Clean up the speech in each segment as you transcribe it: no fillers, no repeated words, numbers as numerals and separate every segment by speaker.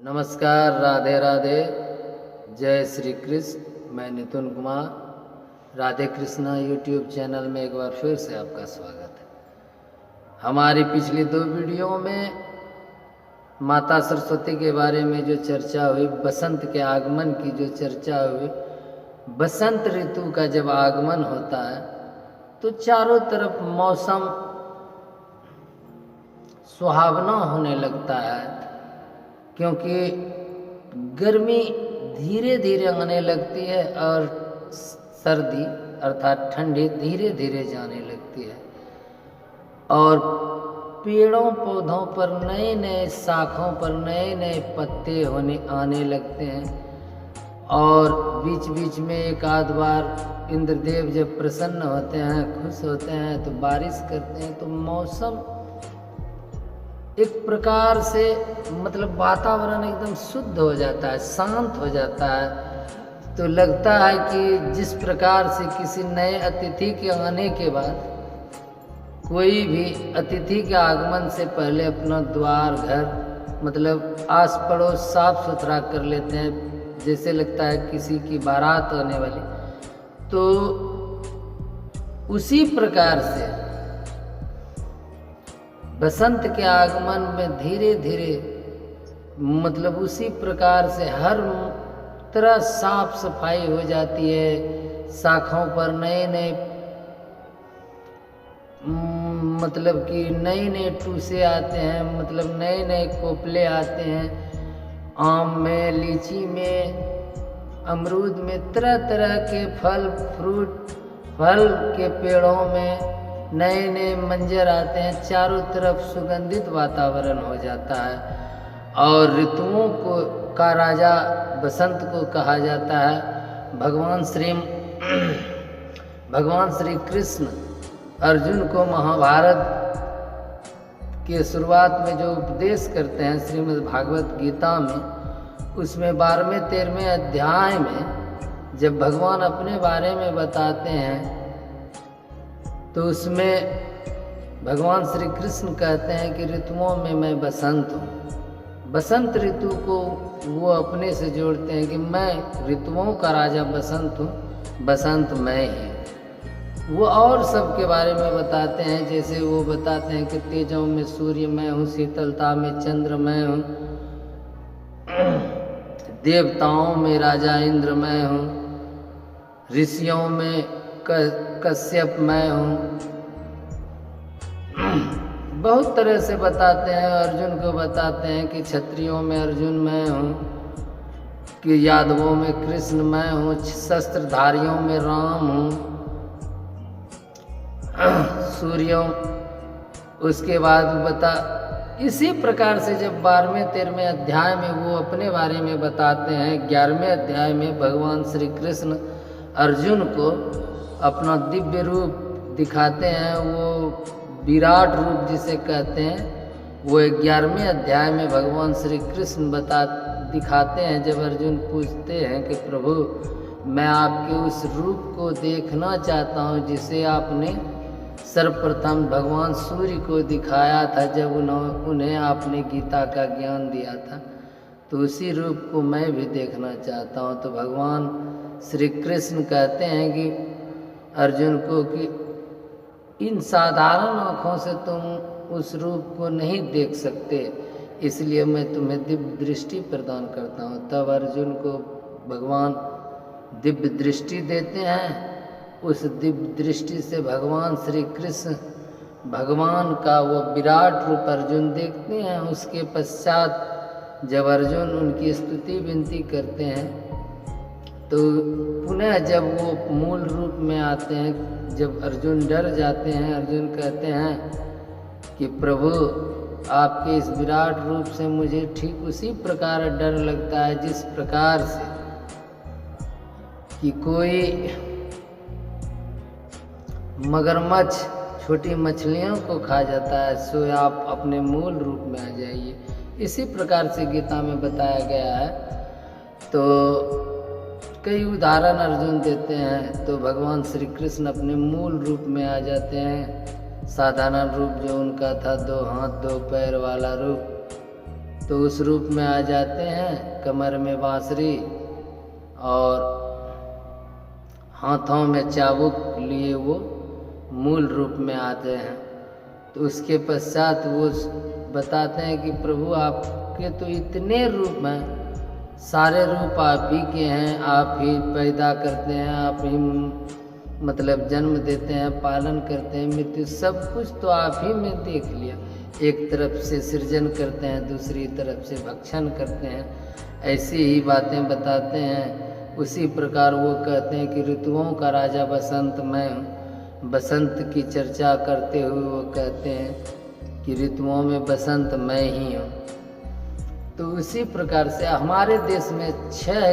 Speaker 1: नमस्कार, राधे राधे, जय श्री कृष्ण। मैं नितिन कुमार, राधे कृष्णा यूट्यूब चैनल में एक बार फिर से आपका स्वागत है। हमारी पिछली दो वीडियो में माता सरस्वती के बारे में जो चर्चा हुई, बसंत के आगमन की जो चर्चा हुई, बसंत ऋतु का जब आगमन होता है तो चारों तरफ मौसम सुहावना होने लगता है, क्योंकि गर्मी धीरे धीरे आने लगती है और सर्दी अर्थात ठंडी धीरे धीरे जाने लगती है और पेड़ों पौधों पर नए नए शाखों पर नए नए पत्ते आने लगते हैं। और बीच बीच में एक आध बार इंद्रदेव जब प्रसन्न होते हैं, खुश होते हैं तो बारिश करते हैं, तो मौसम एक प्रकार से मतलब वातावरण एकदम शुद्ध हो जाता है, शांत हो जाता है। तो लगता है कि जिस प्रकार से किसी नए अतिथि के आने के बाद कोई भी अतिथि के आगमन से पहले अपना द्वार घर मतलब आस पड़ोस साफ सुथरा कर लेते हैं, जैसे लगता है किसी की बारात आने वाली, तो उसी प्रकार से बसंत के आगमन में धीरे धीरे मतलब उसी प्रकार से हर तरह साफ सफाई हो जाती है। शाखाओं पर नए नए मतलब कि नए नए टूसे आते हैं, मतलब नए नए कोपले आते हैं। आम में, लीची में, अमरूद में, तरह तरह के फल के पेड़ों में नए नए मंजर आते हैं। चारों तरफ सुगंधित वातावरण हो जाता है और ऋतुओं का राजा बसंत को कहा जाता है। भगवान श्री कृष्ण अर्जुन को महाभारत के शुरुआत में जो उपदेश करते हैं श्रीमद् भागवत गीता में, उसमें 12वें 13वें अध्याय में जब भगवान अपने बारे में बताते हैं तो उसमें भगवान श्री कृष्ण कहते हैं कि ऋतुओं में मैं बसंत हूँ। बसंत ऋतु को वो अपने से जोड़ते हैं कि मैं ऋतुओं का राजा बसंत हूँ, बसंत मैं ही। वो और सब के बारे में बताते हैं, जैसे वो बताते हैं कि तेजों में सूर्य मैं हूँ, शीतलता में चंद्र मैं हूँ, देवताओं में राजा इंद्र मैं हूँ, ऋषियों में कश्यप मैं हूँ। बहुत तरह से बताते हैं। अर्जुन को बताते हैं कि क्षत्रियों में अर्जुन मैं हूँ, कि यादवों में कृष्ण मैं हूँ, शस्त्रधारियों में राम हूँ, सूर्यों। उसके बाद इसी प्रकार से जब 12वें 13वें अध्याय में वो अपने बारे में बताते हैं, 11वें अध्याय में भगवान श्री कृष्ण अर्जुन को अपना दिव्य रूप दिखाते हैं, वो विराट रूप जिसे कहते हैं, वो 11वें अध्याय में भगवान श्री कृष्ण दिखाते हैं। जब अर्जुन पूछते हैं कि प्रभु मैं आपके उस रूप को देखना चाहता हूँ जिसे आपने सर्वप्रथम भगवान सूर्य को दिखाया था जब उन्हें आपने गीता का ज्ञान दिया था, तो उसी रूप को मैं भी देखना चाहता हूँ। तो भगवान श्री कृष्ण कहते हैं कि अर्जुन को कि इन साधारण आँखों से तुम उस रूप को नहीं देख सकते, इसलिए मैं तुम्हें दिव्य दृष्टि प्रदान करता हूँ। तब अर्जुन को भगवान दिव्य दृष्टि देते हैं। उस दिव्य दृष्टि से भगवान श्री कृष्ण भगवान का वो विराट रूप अर्जुन देखते हैं। उसके पश्चात जब अर्जुन उनकी स्तुति विनती करते हैं तो पुनः जब वो मूल रूप में आते हैं, जब अर्जुन डर जाते हैं, अर्जुन कहते हैं कि प्रभु आपके इस विराट रूप से मुझे ठीक उसी प्रकार डर लगता है जिस प्रकार से कि कोई मगरमच्छ छोटी मछलियों को खा जाता है, सो आप अपने मूल रूप में आ जाइए। इसी प्रकार से गीता में बताया गया है। तो कई उदाहरण अर्जुन देते हैं, तो भगवान श्री कृष्ण अपने मूल रूप में आ जाते हैं। साधारण रूप जो उनका था, 2 हाथ 2 पैर वाला रूप, तो उस रूप में आ जाते हैं, कमर में बांसुरी और हाथों में चाबुक लिए वो मूल रूप में आते हैं। तो उसके पश्चात वो बताते हैं कि प्रभु आपके तो इतने रूप हैं, सारे रूप आप ही के हैं, आप ही पैदा करते हैं, आप ही मतलब जन्म देते हैं, पालन करते हैं, मृत्यु सब कुछ तो आप ही में देख लिया। एक तरफ से सृजन करते हैं, दूसरी तरफ से भक्षण करते हैं, ऐसी ही बातें बताते हैं। उसी प्रकार वो कहते हैं कि ऋतुओं का राजा बसंत मैं हूँ। बसंत की चर्चा करते हुए वो कहते हैं कि ऋतुओं में बसंत मैं ही हूँ। तो उसी प्रकार से हमारे देश में 6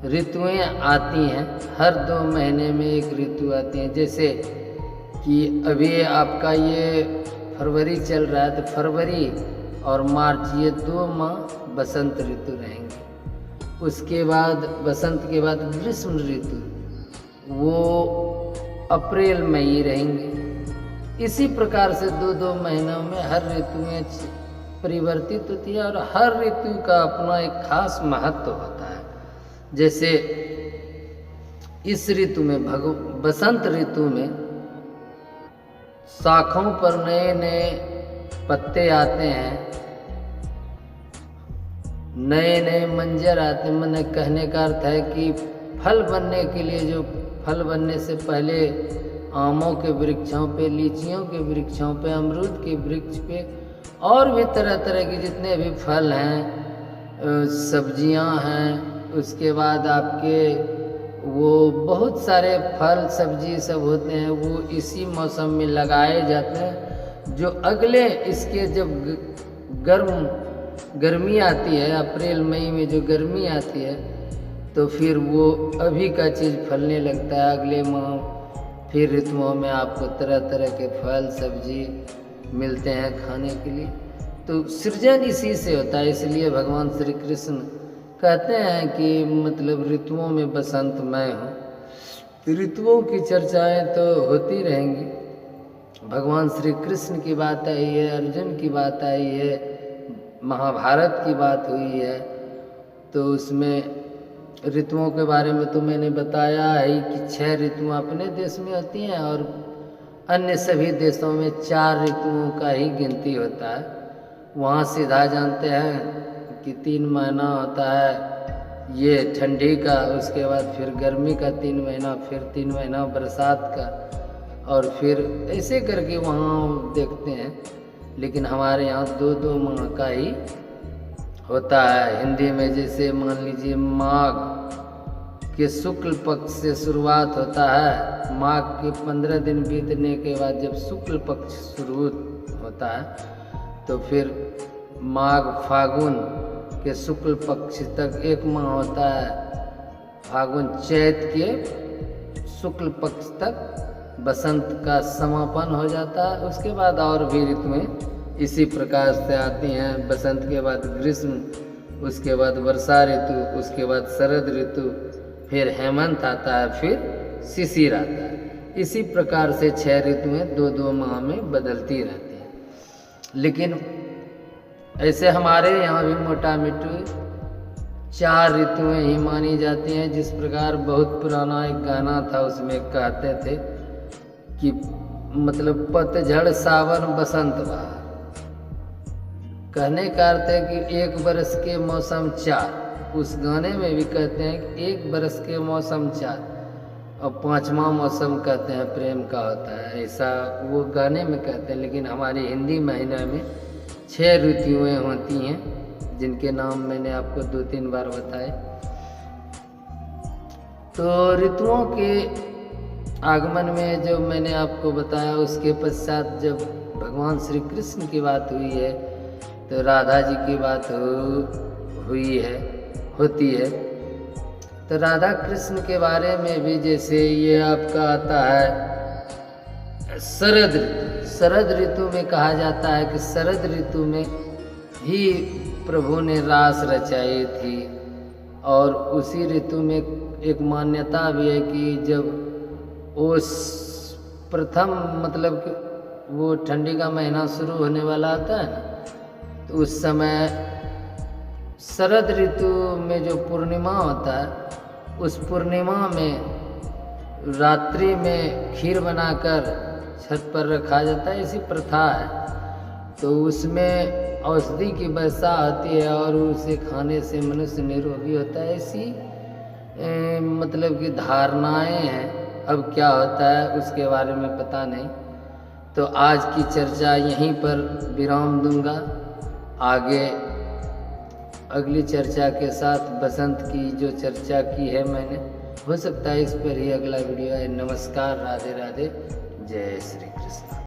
Speaker 1: ऋतुएं आती हैं, हर 2 महीने में एक ऋतु आती है। जैसे कि अभी आपका ये फरवरी चल रहा है, तो फरवरी और मार्च ये 2 माह बसंत ऋतु रहेंगे। उसके बाद बसंत के बाद ग्रीष्म ऋतु, वो अप्रैल मई रहेंगे। इसी प्रकार से 2-2 महीनों में हर ऋतु में परिवर्तित होती है और हर ऋतु का अपना एक खास महत्व होता है। जैसे इस ऋतु में बसंत ऋतु में शाखों पर नए नए पत्ते आते हैं, नए नए मंजर आते हैं। मैंने कहने का अर्थ है कि फल बनने के लिए, जो फल बनने से पहले आमों के वृक्षों पे, लीचियों के वृक्षों पे, अमरूद के वृक्ष पे और भी तरह तरह के जितने भी फल हैं, सब्जियां हैं, उसके बाद आपके वो बहुत सारे फल सब्जी सब होते हैं, वो इसी मौसम में लगाए जाते हैं। जो अगले इसके जब गर्मी आती है, अप्रैल मई में जो गर्मी आती है, तो फिर वो अभी का चीज़ फलने लगता है। अगले माह फिर ऋतुओं में आपको तरह तरह के फल सब्जी मिलते हैं खाने के लिए। तो सृजन इसी से होता है। इसलिए भगवान श्री कृष्ण कहते हैं कि मतलब ऋतुओं में बसंत मैं हूँ। तो ऋतुओं की चर्चाएं तो होती रहेंगी। भगवान श्री कृष्ण की बात आई है, अर्जुन की बात आई है, महाभारत की बात हुई है। तो उसमें ऋतुओं के बारे में तो मैंने बताया है कि 6 ऋतुएं अपने देश में होती हैं और अन्य सभी देशों में 4 ऋतुओं का ही गिनती होता है। वहाँ सीधा जानते हैं कि 3 महीना होता है ये ठंडी का, उसके बाद फिर गर्मी का 3 महीना, फिर 3 महीना बरसात का, और फिर ऐसे करके वहाँ देखते हैं। लेकिन हमारे यहाँ 2-2 माह का ही होता है। हिंदी में जैसे मान लीजिए माघ के शुक्ल पक्ष से शुरुआत होता है, माघ के 15 दिन बीतने के बाद जब शुक्ल पक्ष शुरू होता है तो फिर माघ फागुन के शुक्ल पक्ष तक 1 माह होता है। फागुन चैत के शुक्ल पक्ष तक बसंत का समापन हो जाता है। उसके बाद और भी ऋतुएं इसी प्रकार से आती हैं। बसंत के बाद ग्रीष्म, उसके बाद वर्षा ऋतु, उसके बाद शरद ऋतु, फिर हेमंत आता है, फिर शिशिर आता है। इसी प्रकार से 6 ऋतुएं 2-2 माह में बदलती रहती हैं। लेकिन ऐसे हमारे यहाँ भी मोटा मिट्टी 4 ऋतुएं ही मानी जाती हैं। जिस प्रकार बहुत पुराना एक गाना था, उसमें कहते थे कि मतलब पतझड़ सावन बसंत बहार। कहने का अर्थ है कि 1 बरस के मौसम 4। उस गाने में भी कहते हैं कि 1 बरस के मौसम 4 और 5वां मौसम कहते हैं प्रेम का होता है। ऐसा वो गाने में कहते हैं। लेकिन हमारी हिंदी महीना में 6 ऋतुएं होती हैं, जिनके नाम मैंने आपको 2-3 बार बताए। तो ऋतुओं के आगमन में जो मैंने आपको बताया, उसके पश्चात जब भगवान श्री कृष्ण की बात हुई है तो राधा जी की बात होती है। तो राधा कृष्ण के बारे में भी जैसे ये आपका आता है शरद ऋतु। शरद ऋतु में कहा जाता है कि शरद ऋतु में ही प्रभु ने रास रचाई थी। और उसी ऋतु में एक मान्यता भी है कि जब उस प्रथम मतलब कि वो ठंडी का महीना शुरू होने वाला आता है ना, तो उस समय शरद ऋतु में जो पूर्णिमा होता है, उस पूर्णिमा में रात्रि में खीर बनाकर छत पर रखा जाता है, ऐसी प्रथा है। तो उसमें औषधि की वर्षा होती है और उसे खाने से मनुष्य निरोगी होता है, ऐसी मतलब कि धारणाएं हैं। अब क्या होता है उसके बारे में पता नहीं। तो आज की चर्चा यहीं पर विराम दूंगा। आगे अगली चर्चा के साथ बसंत की जो चर्चा की है मैंने, हो सकता है इस पर ही अगला वीडियो है। नमस्कार, राधे राधे, जय श्री कृष्ण।